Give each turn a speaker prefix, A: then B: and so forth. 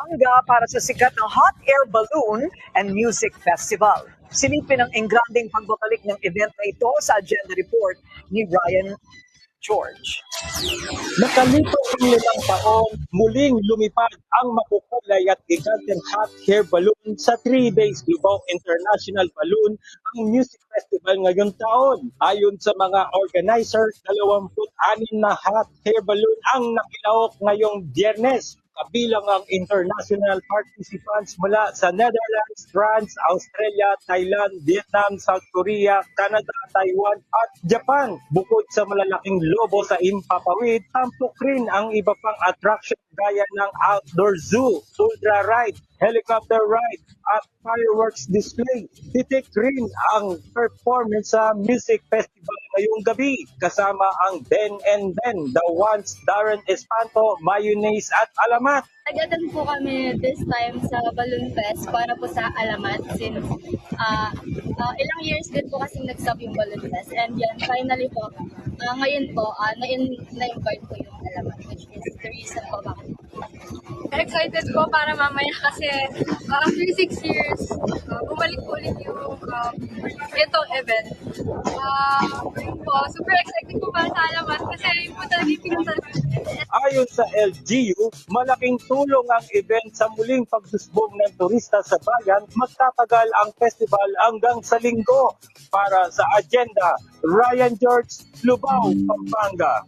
A: Pampanga para sa sikat na Hot Air Balloon and Music Festival. Silipin ang engranding pagbabalik ng event na ito sa agenda report ni Ryan George.
B: Nakalipas ang 5 taon, muling lumipad ang makukulay at giganteng hot air balloon sa 3 days Lubao International Balloon ang Music Festival ngayong taon. Ayon sa mga organizers, 26 na hot air balloon ang nakilaok ngayong Biyernes. Kabilang ang international participants mula sa Netherlands, France, Australia, Thailand, Vietnam, South Korea, Canada, Taiwan at Japan. Bukod sa malalaking lobo sa Impapawid, tampok rin ang iba pang attraction gaya ng outdoor zoo, ultra ride, helicopter ride at fireworks display. Titik rin ang performance sa music festival ngayong gabi kasama ang Ben and Ben, The Ones, Darren Espanto, Mayonnaise at Alamat.
C: Nag-attend po kami this time sa Balloon Fest para po sa Alamat since ilang years din po kasi nag-stop yung Balloon Fest and yan, finally po, ngayon po, na-invite po yung Alamat which is the reason po bakit.
D: Excited po para mamaya kasi after 6 years, bumalik po ulit yung itong event. Super excited po para sa Alamat kasi yun po talaga yung pinuntahan.
B: Ayon sa LGU, malaking tulong ang event sa muling pagsusbong ng turista sa bayan. Magtatagal ang festival hanggang sa Linggo. Para sa agenda, Ryan George, Lubao, Pampanga.